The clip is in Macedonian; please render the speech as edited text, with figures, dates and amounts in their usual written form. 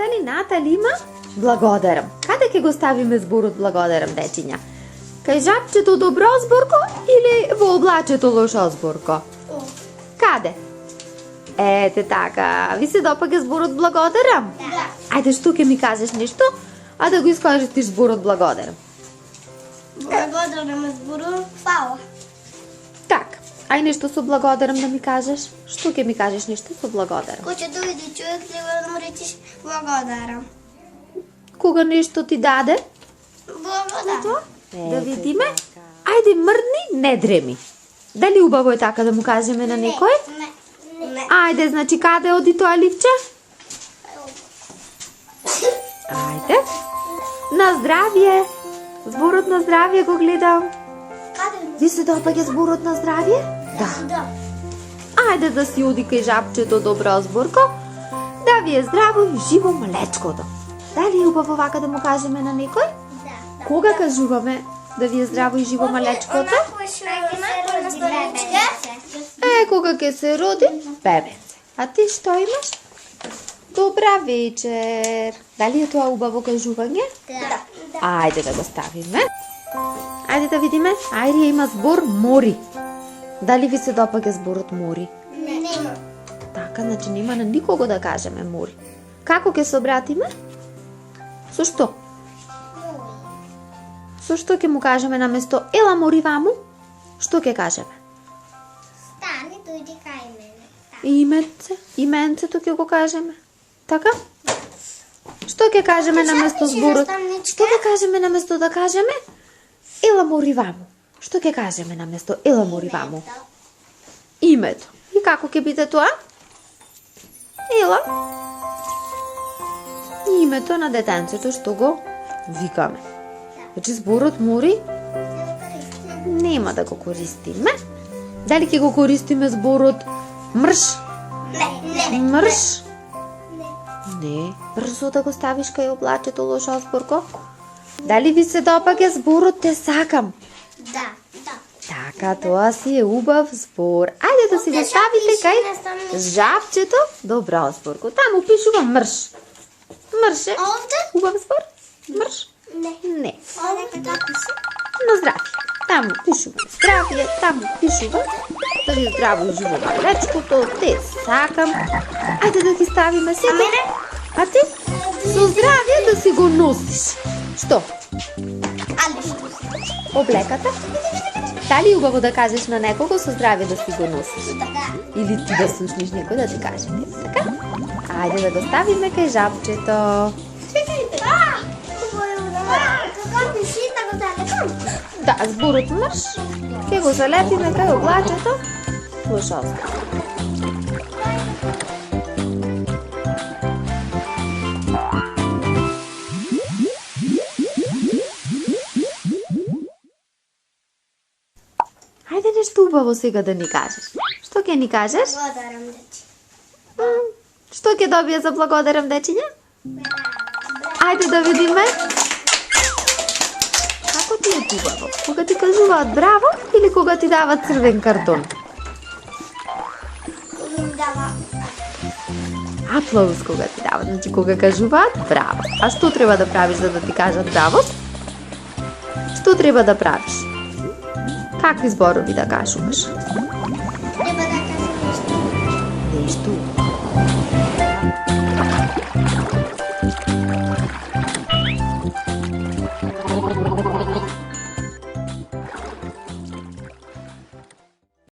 Дали Натали има благодарам. Каде ќе го ставиме зборот благодарам, дечиња? Кај жабчето добро зборко или во облачето лошо зборко? Каде? Ете така, ви се допаѓа зборот благодарам? Да. Ајде, што ќе ми кажеш нешто, а да го искористиш зборот благодарам. Благодарам зборот фала. Така, ај нешто со благодарам да ми кажеш. Што ќе ми кажеш нешто со благодарам? Кој ќе дојде човек, треба да му речеш благодарам. Кога нешто ти даде? Благодарам. Да видиме. Ајде, мрдни, не дреми. Дали убаво е така да му кажеме на некој? Не. Ајде, значи каде оди тоа лифче? Ајде. На здравје. Зборот на здравје го гледам. Каде? Ви се допаѓа зборот на здравје? Да. Ајде да си оди кај жабчето добро зборко. Да ви е здраво и живо малечкото. Дали е убаво вака да му кажеме на некој? Да. Кога кажуваме да ви е здраво и живо малечкото? Кога ќе се роди бебенце. А ти што имаш? Добра вечер. Дали е тоа убаво кажување? Да. Ајде да го ставиме. Ајде да видиме. Ајрија има збор мори. Дали ви се допаѓа зборот мори? Не. Така, значи нема на никого да кажеме мори. Како ќе се обратиме? Со што? Со што ќе му кажеме наместо ела мори ваму? Што ќе кажеме? Стани, дојди кај мене. Именцето ќе го кажеме. Така? Што ќе кажеме наместо зборот? Што ќе кажеме наместо да кажеме ела мори ваму? Што ќе кажеме наместо ела мори ваму? Името. И како ќе биде тоа? Ела. Името на детенцето што го викаме. Значи зборот мори нема да го користиме. Дали ќе го користиме зборот мрш? Не. Мрш? Не. Брзо да го ставиш кај облачето лошо зборко. Дали ви се допаѓа зборот те сакам? Да. Така, тоа си е убав збор. Ајде да си го ставите кај жабчето добро зборко. Таму пишува мрш. Мрш е Овде? убав збор? Мрш? Не. Овде така пише. На здравје. Таму пишува здравје, таму пишува да ви е здраво и живо малечкото, те сакам. Ајде да ги ставиме сите. мене? А ти? Со здравје да си го носиш. Што? Али што? Облеката? Дали е убаво да кажеш на некого со здравје да си го носиш? Да. Или ти да слушнеш некој да ти каже? Така? Ајде да го ставиме кај жабчето. Чекајте. Како пише да го залепам? Да, зборот мрш ќе го залепиме кај облачето. Лошо. Ајде нешто убаво сега да ни кажеш. Што ќе ни кажеш? Благодарам, дечи. Што ќе добие за благодарам, дечиња? Ајде да видиме. Како ти е убаво? Кога ти кажуваат браво или кога ти дават црвен картон? Кога ми дава Аплауз кога ти дават, значи кога кажуваат браво. А што треба да правиш за да ти кажат браво? Што треба да правиш? Какви зборови да кажуваш?